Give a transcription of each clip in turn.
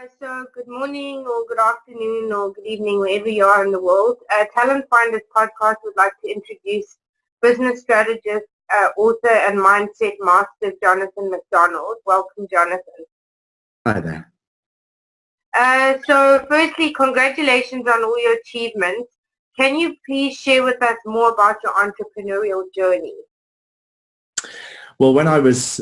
So good morning or good afternoon or good evening, wherever you are in the world. Talent Finders podcast would like to introduce business strategist, author and mindset master, Jonathan MacDonald. Welcome, Jonathan. Hi there. So firstly, congratulations on all your achievements. Can you please share with us more about your entrepreneurial journey? Well, when I was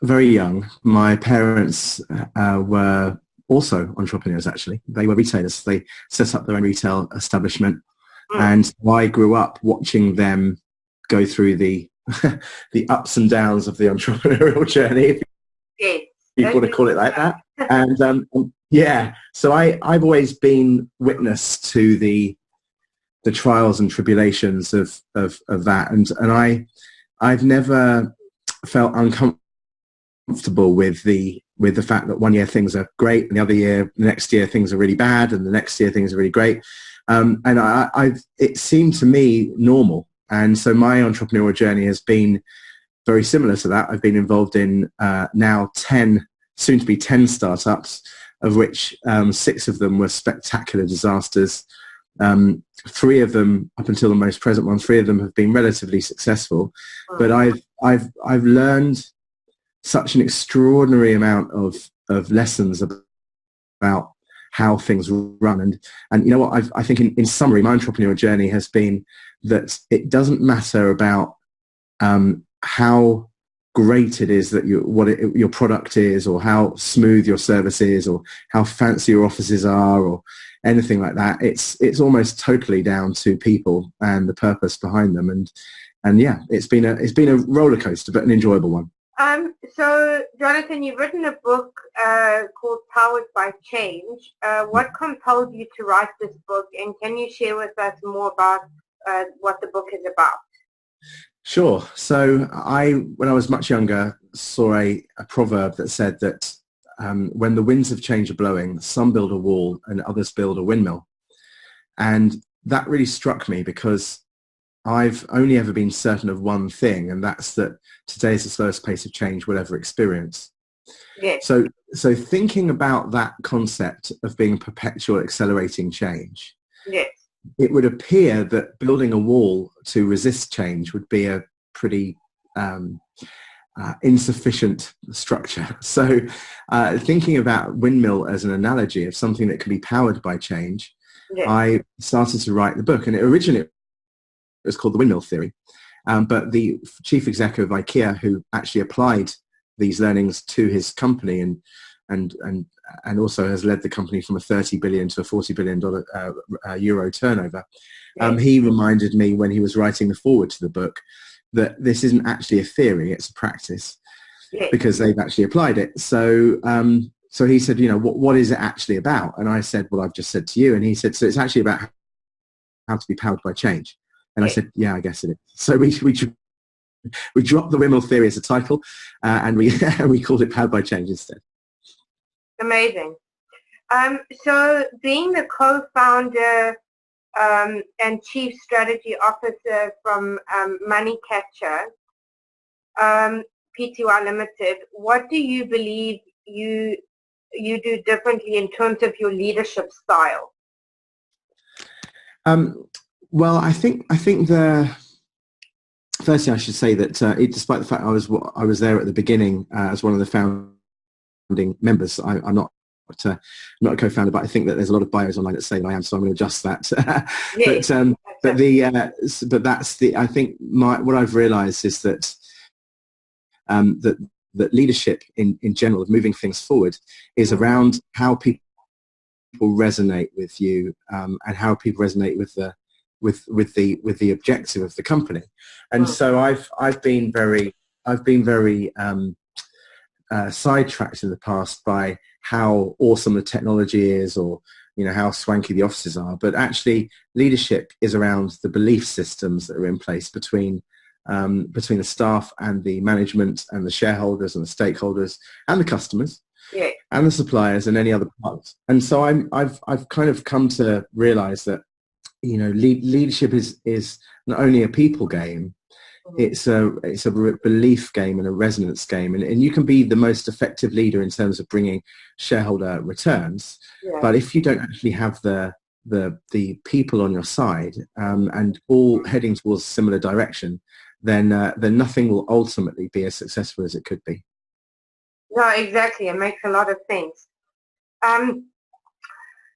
very young, my parents were also entrepreneurs, actually. They were retailers. They set up their own retail establishment. And I grew up watching them go through the the ups and downs of the entrepreneurial journey, if you want to call it like that. And yeah, so I've always been witness to the trials and tribulations of that. And I've never felt uncomfortable with the fact that one year things are great and the next year things are really bad and the next year things are really great. And it seemed to me normal. And so my entrepreneurial journey has been very similar to that. I've been involved in now 10, soon to be 10 startups, of which 6 of them were spectacular disasters. 3 of them, up until the most present one, 3 of them have been relatively successful. But I've learned such an extraordinary amount of lessons about how things run. And you know what, I think in summary, my entrepreneurial journey has been that it doesn't matter about how great it is that your product is, or how smooth your service is, or how fancy your offices are, or anything like that. It's almost totally down to people and the purpose behind them. And yeah, it's been a roller coaster, but an enjoyable one. So Jonathan, you've written a book called Powered by Change. What compelled you to write this book, and can you share with us more about what the book is about? Sure. So when I was much younger, saw a proverb that said that when the winds of change are blowing, some build a wall and others build a windmill. And that really struck me, because I've only ever been certain of one thing, and that's that today is the slowest pace of change we'll ever experience. Yes. So thinking about that concept of being perpetual accelerating change, yes, it would appear that building a wall to resist change would be a pretty insufficient structure. So thinking about windmill as an analogy of something that can be powered by change, yes, I started to write the book. And it was called The Windmill Theory. But the chief exec of IKEA, who actually applied these learnings to his company and also has led the company from a $30 billion to a $40 billion euro turnover, he reminded me when he was writing the foreword to the book that this isn't actually a theory, it's a practice, because they've actually applied it. So so he said, what is it actually about? And I said, well, I've just said to you. And he said, so it's actually about how to be powered by change. And I said, yeah, I guess it is. So we dropped the windmill theory as a title, and we called it Powered by Change instead. Amazing. So being the co-founder and chief strategy officer from Money Catcher, Pty Limited, what do you believe you do differently in terms of your leadership style? Well, I think firstly I should say that despite the fact I was there at the beginning as one of the founding members, I'm not a co-founder, but I think that there's a lot of bios online that say that I am, so I'm going to adjust that. Yes. but that's I think what I've realised is that that leadership in general, of moving things forward, is around how people resonate with you, and how people resonate with the objective of the company. And so I've been very sidetracked in the past by how awesome the technology is, or how swanky the offices are. But actually, leadership is around the belief systems that are in place between the staff and the management and the shareholders and the stakeholders and the customers, and the suppliers and any other partners. And so I've kind of come to realize that leadership is not only a people game, it's a belief game and a resonance game, and you can be the most effective leader in terms of bringing shareholder returns. Yeah. But if you don't actually have the people on your side, and all heading towards a similar direction, then nothing will ultimately be as successful as it could be. No, exactly. It makes a lot of sense.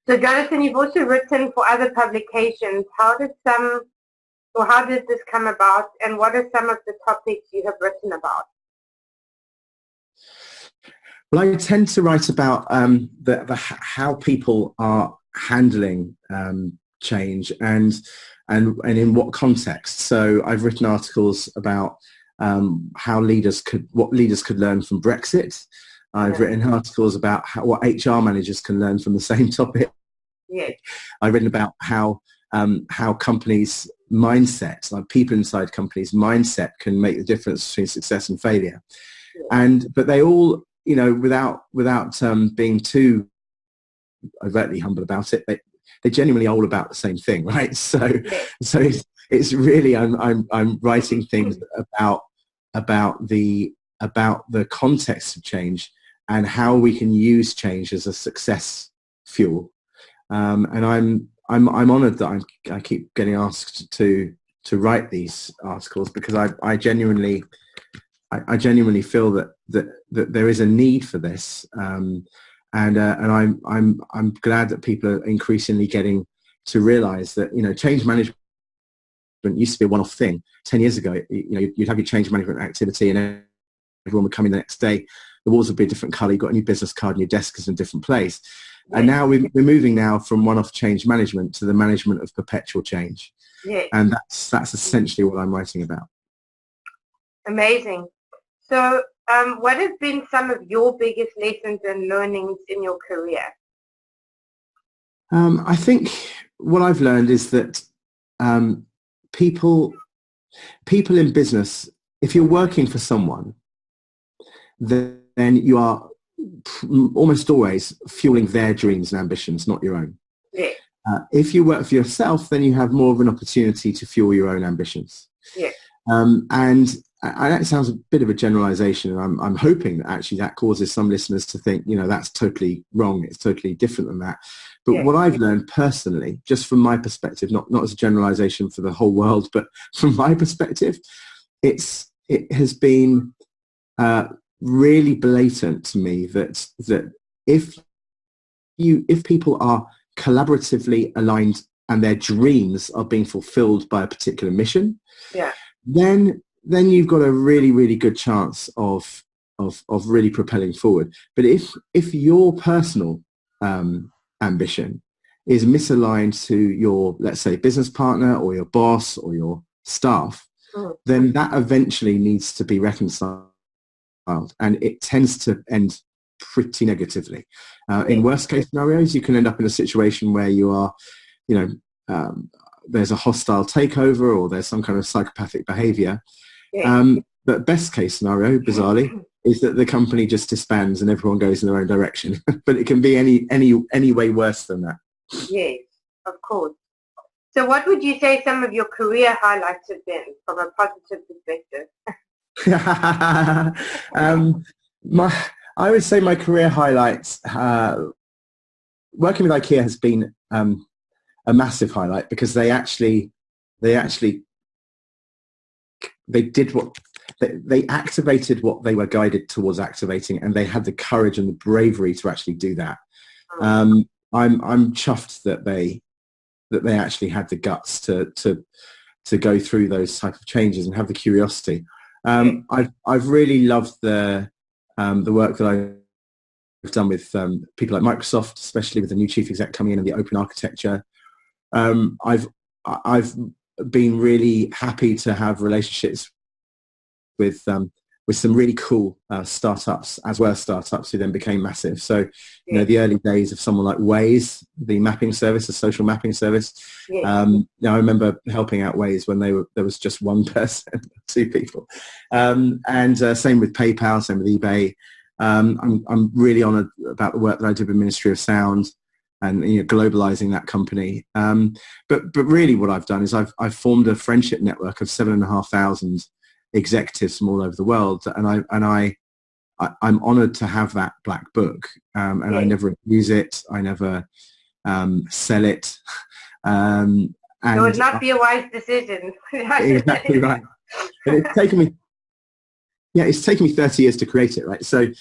So Jonathan, you've also written for other publications. How did this come about, and what are some of the topics you have written about? Well, I tend to write about how people are handling change and in what context. So I've written articles about what leaders could learn from Brexit. I've written articles about what HR managers can learn from the same topic. Yes. I've written about how companies' mindset, like people inside companies' mindset, can make the difference between success and failure. Yeah. But they all, without being too overtly humble about it, they're genuinely all about the same thing, right? So it's really I'm writing things about the context of change and how we can use change as a success fuel. And I'm honoured that I keep getting asked to write these articles, because I genuinely feel that there is a need for this, and I'm glad that people are increasingly getting to realise that change management used to be a one-off thing. 10 years ago, you'd have your change management activity and everyone would come in the next day. The walls would be a different colour. You've got a new business card and your desk is in a different place. And now we're moving now from one-off change management to the management of perpetual change. Yes. And that's essentially what I'm writing about. Amazing. So what have been some of your biggest lessons and learnings in your career? I think what I've learned is that people in business, if you're working for someone, then you are almost always fueling their dreams and ambitions, not your own. Yeah. If you work for yourself, then you have more of an opportunity to fuel your own ambitions. Yeah. And that sounds a bit of a generalization, and I'm hoping that actually that causes some listeners to think, that's totally wrong. It's totally different than that. But what I've learned personally, just from my perspective, not as a generalization for the whole world, but from my perspective, it has been really blatant to me that if people are collaboratively aligned and their dreams are being fulfilled by a particular mission, then you've got a really, really good chance of really propelling forward. But if your personal ambition is misaligned to your, let's say, business partner or your boss or your staff, then that eventually needs to be reconciled. And it tends to end pretty negatively. In worst case scenarios, you can end up in a situation where you are, there's a hostile takeover or there's some kind of psychopathic behavior. But best case scenario, bizarrely, is that the company just disbands and everyone goes in their own direction. But it can be any way worse than that. Yes, of course. So what would you say some of your career highlights have been from a positive perspective? I would say my career highlights, working with IKEA has been a massive highlight, because they activated what they were guided towards activating, and they had the courage and the bravery to actually do that. I'm chuffed that they actually had the guts to go through those type of changes and have the curiosity. I've really loved the work that I've done with people like Microsoft, especially with the new chief exec coming in and the open architecture. I've been really happy to have relationships with some really cool startups, as well as startups who then became massive. So, the early days of someone like Waze, the mapping service, the social mapping service. I remember helping out Waze when there was just one person, 2 people. And same with PayPal, same with eBay. I'm really honoured about the work that I did with Ministry of Sound and globalizing that company. But really what I've done is I've formed a friendship network of 7,500 executives from all over the world. I'm honoured to have that black book, and I never use it. I never sell it. And it would not be a wise decision. Exactly right. And it's taken me 30 years to create it, right? So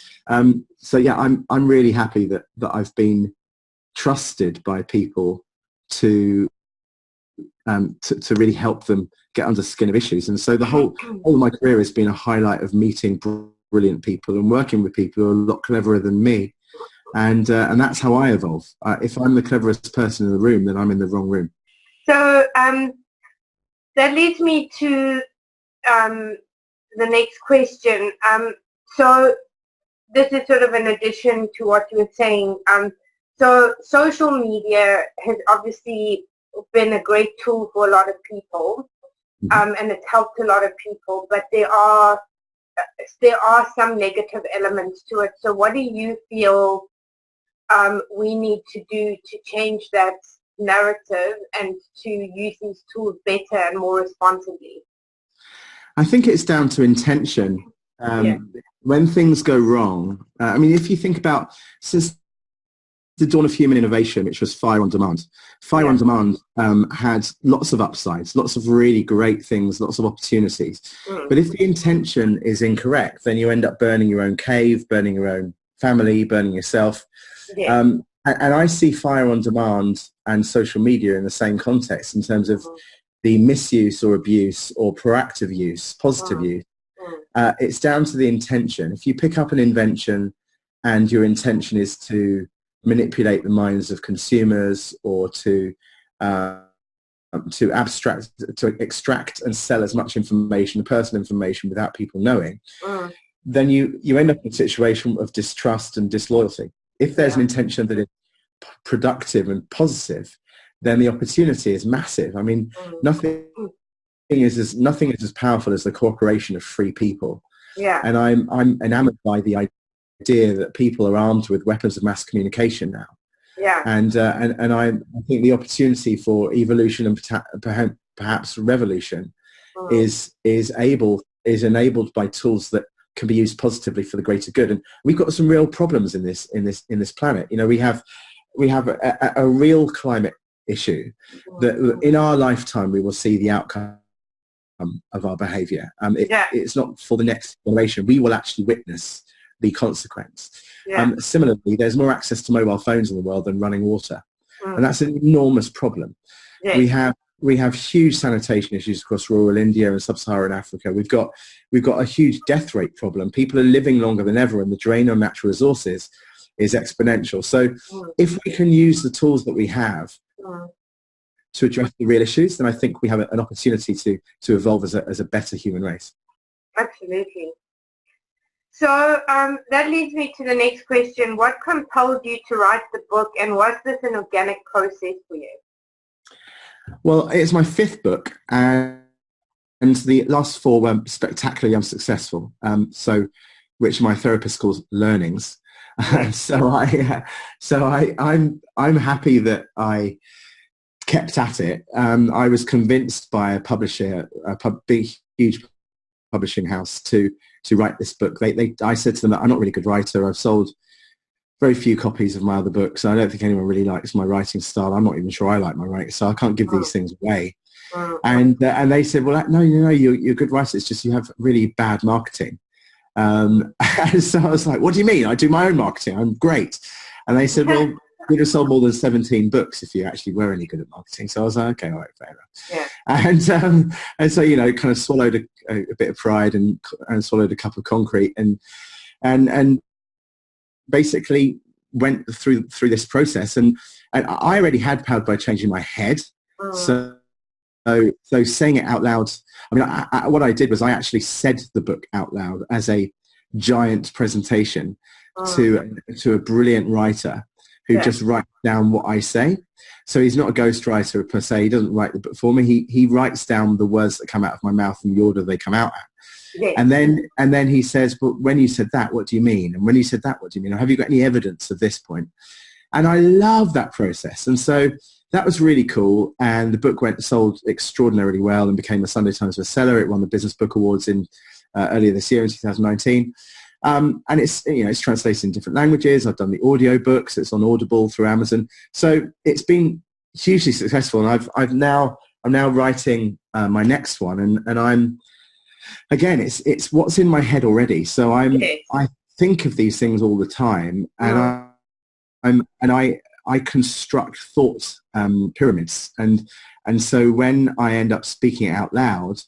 yeah, I'm really happy that I've been trusted by people to really help them get under the skin of issues. And so the whole of my career has been a highlight of meeting brilliant people and working with people who are a lot cleverer than me. And that's how I evolve. If I'm the cleverest person in the room, then I'm in the wrong room. So that leads me to the next question. So this is sort of an addition to what you were saying. So social media has obviously been a great tool for a lot of people, and it's helped a lot of people, but there are some negative elements to it. So what do you feel we need to do to change that narrative and to use these tools better and more responsibly? I think it's down to intention. When things go wrong, I mean, if you think about since the dawn of human innovation, which was fire on demand. Fire on demand had lots of upsides, lots of really great things, lots of opportunities. But if the intention is incorrect, then you end up burning your own cave, burning your own family, burning yourself. And I see fire on demand and social media in the same context in terms of the misuse or abuse or proactive use, positive use. It's down to the intention. If you pick up an invention and your intention is to manipulate the minds of consumers or to extract and sell as much information, personal information, without people knowing, then you end up in a situation of distrust and disloyalty. If there's an intention that is productive and positive, then the opportunity is massive. I mean, nothing is as powerful as the cooperation of free people. And I'm enamored by the idea that people are armed with weapons of mass communication now. And I think the opportunity for evolution and perhaps revolution is enabled by tools that can be used positively for the greater good. And we've got some real problems in this planet. You know, we have a real climate issue that in our lifetime we will see the outcome of our behavior. It's not for the next generation. We will actually witness the consequence. Similarly, there's more access to mobile phones in the world than running water, and that's an enormous problem. We have huge sanitation issues across rural India and sub-Saharan Africa. We've got a huge death rate problem. People are living longer than ever, and the drain on natural resources is exponential. So if we can use the tools that we have to address the real issues, then I think we have an opportunity to evolve as a better human race. Absolutely. So that leads me to the next question. What compelled you to write the book, and was this an organic process for you? Well, it's my fifth book, and the last four were spectacularly unsuccessful, which my therapist calls learnings. So I'm happy that I kept at it. I was convinced by a publisher, big, huge publishing house, to write this book. I said to them that I'm not a really good writer. I've sold very few copies of my other books. I don't think anyone really likes my writing style. I'm not even sure I like my writing, so I can't give these things away. And they said, well, no, you're a good writer. It's just you have really bad marketing. And so I was like, what do you mean? I do my own marketing. I'm great. And they said, well, you'd have sold more than 17 books if you actually were any good at marketing. So I was like, okay, all right, fair enough. And so, kind of swallowed a bit of pride and swallowed a cup of concrete and basically went through this process. And I already had Powered by Change in my head. So saying it out loud, I mean, what I did was I actually said the book out loud as a giant presentation to a brilliant writer who just writes down what I say. So he's not a ghostwriter per se. He doesn't write the book for me. He writes down the words that come out of my mouth in the order they come out at. And then he says, but when you said that, what do you mean? And when you said that, what do you mean? Or have you got any evidence of this point? And I love that process. And so that was really cool. And the book sold extraordinarily well and became a Sunday Times bestseller. It won the Business Book Awards in earlier this year in 2019. And it's translated in different languages. I've done the audio books. It's on Audible through Amazon. So it's been hugely successful. And I'm now writing my next one. And I'm, again, it's what's in my head already. So I think of these things all the time, and I construct thought pyramids, and so when I end up speaking it out loud,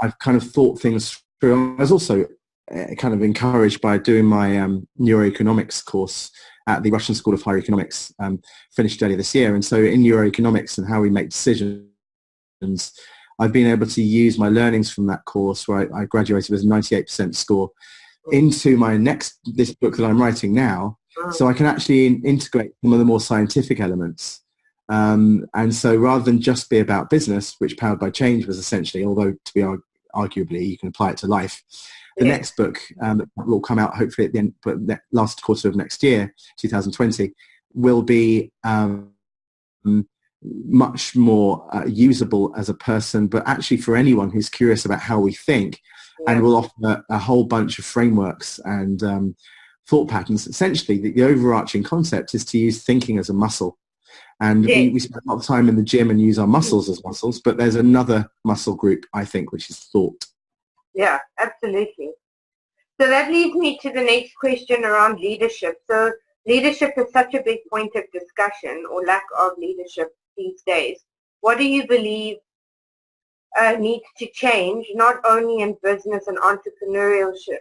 I've kind of thought things through. I was also kind of encouraged by doing my neuroeconomics course at the Russian School of Higher Economics, finished earlier this year. And so in neuroeconomics and how we make decisions, I've been able to use my learnings from that course, where I graduated with a 98% score, into this book that I'm writing now. So I can actually integrate some of the more scientific elements. And so rather than just be about business, which Powered by Change was essentially, although to be arguably you can apply it to life, the next book that will come out hopefully at the end, but last quarter of next year, 2020, will be much more usable as a person, but actually for anyone who's curious about how we think, and will offer a whole bunch of frameworks and thought patterns. Essentially, the overarching concept is to use thinking as a muscle. And we spend a lot of time in the gym and use our muscles as muscles, but there's another muscle group, I think, which is thought. Yeah, absolutely. So that leads me to the next question around leadership. So leadership is such a big point of discussion, or lack of leadership these days. What do you believe needs to change, not only in business and entrepreneurship,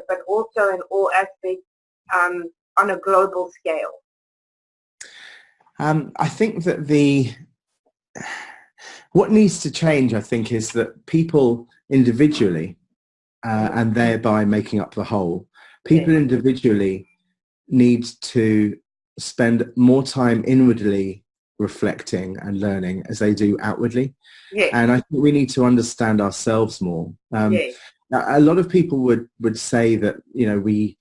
but also in all aspects on a global scale? I think that what needs to change, I think, is that people individually, and thereby making up the whole, people individually need to spend more time inwardly reflecting and learning as they do outwardly. And I think we need to understand ourselves more. A lot of people would say that we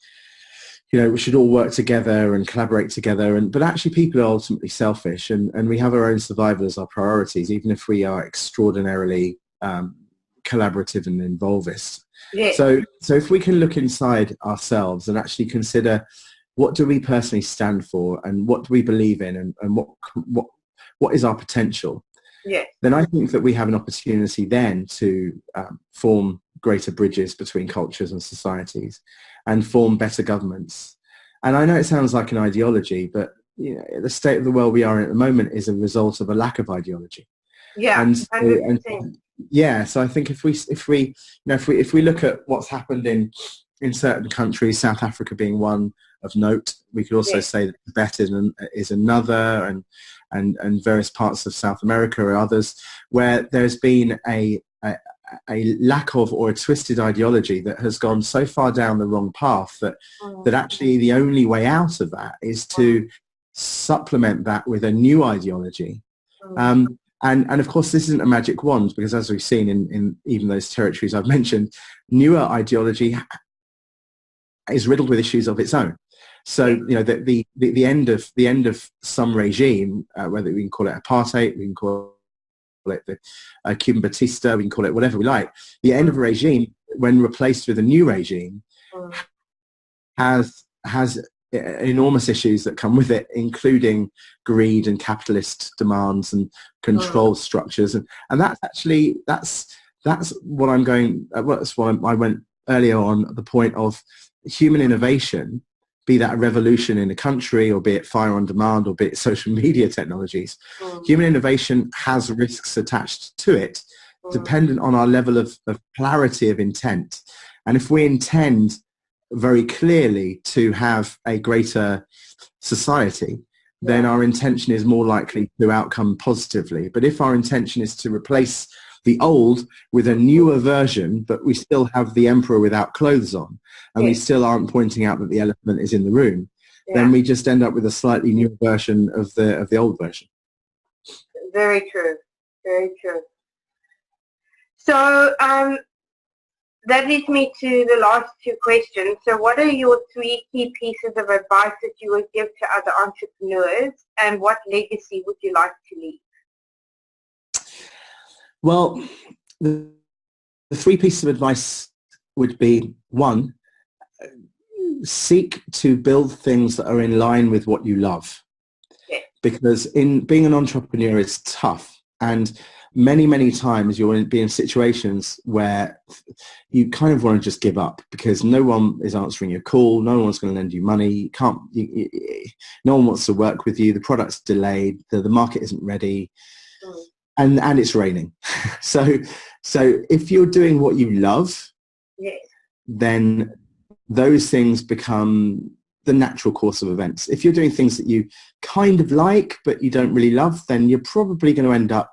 should all work together and collaborate together, but actually people are ultimately selfish, and we have our own survival as our priorities, even if we are extraordinarily collaborative and involvist. So if we can look inside ourselves and actually consider, what do we personally stand for, and what do we believe in, and what is our potential? Then I think that we have an opportunity then to form greater bridges between cultures and societies, and form better governments. And I know it sounds like an ideology, but the state of the world we are in at the moment is a result of a lack of ideology. So I think if we look at what's happened in certain countries, South Africa being one of note, we could also say that Tibet is another, and various parts of South America or others, where there's been a lack of, or a twisted ideology that has gone so far down the wrong path that actually the only way out of that is to supplement that with a new ideology. And of course, this isn't a magic wand, because as we've seen in even those territories I've mentioned, newer ideology is riddled with issues of its own. So the end of some regime, whether we can call it apartheid, we can call it the Cuban Batista, we can call it whatever we like. The end of a regime, when replaced with a new regime, has enormous issues that come with it, including greed and capitalist demands and control structures, and that's what I'm going. That's what I went earlier on, the point of human innovation, be that a revolution in a country, or be it fire on demand, or be it social media technologies. Human innovation has risks attached to it, dependent on our level of clarity of intent. And if we intend very clearly to have a greater society, then our intention is more likely to outcome positively. But if our intention is to replace the old with a newer version, but we still have the emperor without clothes on, and we still aren't pointing out that the elephant is in the room, then we just end up with a slightly newer version of the old version. Very true. Very true. So that leads me to the last two questions. So what are your three key pieces of advice that you would give to other entrepreneurs, and what legacy would you like to leave? Well, the three pieces of advice would be: one, seek to build things that are in line with what you love. Yeah. Because in being an entrepreneur, it's tough. And many times you'll be in situations where you kind of want to just give up because no one is answering your call. No one's going to lend you money. No one wants to work with you. The product's delayed. The market isn't ready. And it's raining. So if you're doing what you love, yes, then those things become the natural course of events. If you're doing things that you kind of like but you don't really love, then you're probably going to end up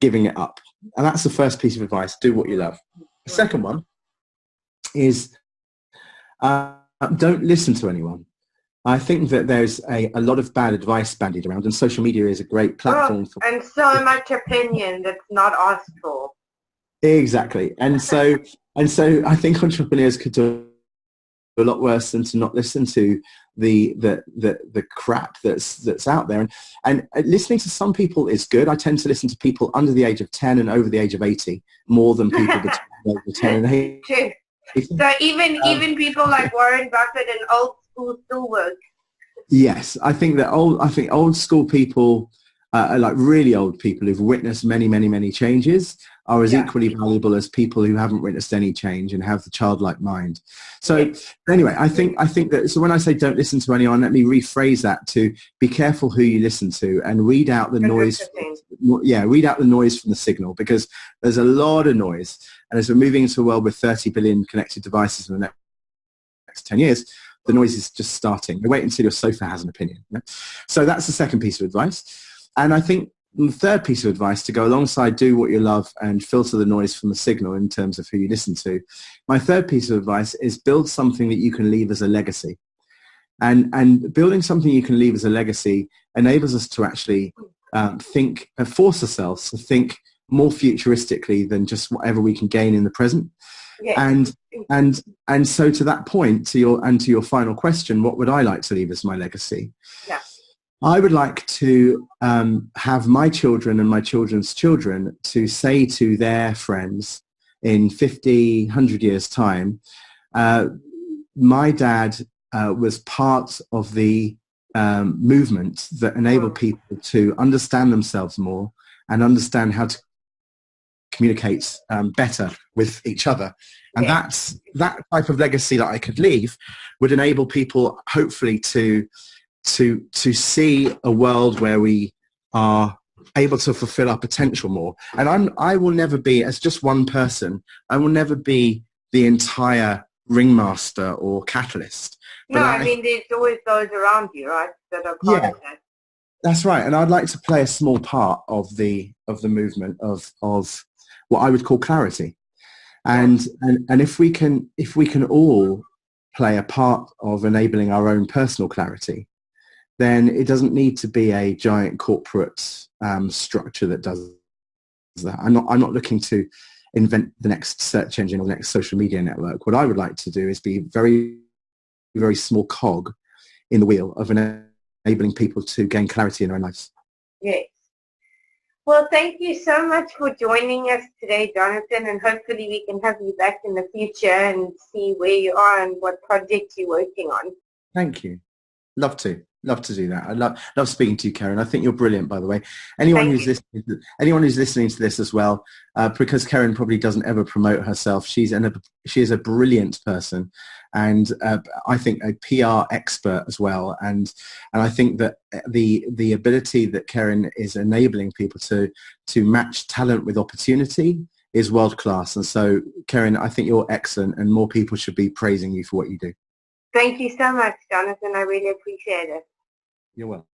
giving it up. And that's the first piece of advice: do what you love. The second one is don't listen to anyone. I think that there's a lot of bad advice bandied around, and social media is a great platform for... And so much opinion that's not asked for. Exactly. And so I think entrepreneurs could do a lot worse than to not listen to the crap that's out there. And listening to some people is good. I tend to listen to people under the age of 10 and over the age of 80 more than people between over 10 and 80. True. So even people like Warren Buffett and old school still work. Yes, I think old school people, like really old people who've witnessed many changes, are as equally valuable as people who haven't witnessed any change and have the childlike mind. So anyway, I think that, so when I say don't listen to anyone, let me rephrase that to be careful who you listen to and read out the noise. Read out the noise from the signal, because there's a lot of noise. And as we're moving into a world with 30 billion connected devices in the next 10 years, the noise is just starting. Wait until your sofa has an opinion. So that's the second piece of advice. And I think the third piece of advice, to go alongside do what you love and filter the noise from the signal in terms of who you listen to, my third piece of advice is build something that you can leave as a legacy. And building something you can leave as a legacy enables us to actually force ourselves to think more futuristically than just whatever we can gain in the present. Yes. And so to that point, to your final question, what would I like to leave as my legacy? Yeah. I would like to have my children and my children's children to say to their friends in 50, 100 years' time, my dad was part of the movement that enabled people to understand themselves more and understand how to communicate better with each other. And that type of legacy that I could leave would enable people hopefully to see a world where we are able to fulfill our potential more. And I will never be, as just one person, I will never be the entire ringmaster or catalyst. But no, I mean, there's always those around you, right, that are part of that. That's right. And I'd like to play a small part of the movement of what I would call clarity. And if we can all play a part of enabling our own personal clarity, then it doesn't need to be a giant corporate structure that does that. I'm not looking to invent the next search engine or the next social media network. What I would like to do is be very, very small cog in the wheel of enabling people to gain clarity in their own lives. Yes. Well, thank you so much for joining us today, Jonathan, and hopefully we can have you back in the future and see where you are and what projects you're working on. Thank you. Love to do that. I love speaking to you, Karen. I think you're brilliant, by the way. Anyone who's listening to this as well, because Karen probably doesn't ever promote herself. She is a brilliant person, and I think a PR expert as well. And I think that the ability that Karen is enabling people to match talent with opportunity is world class. And so, Karen, I think you're excellent, and more people should be praising you for what you do. Thank you so much, Jonathan. I really appreciate it. You're welcome.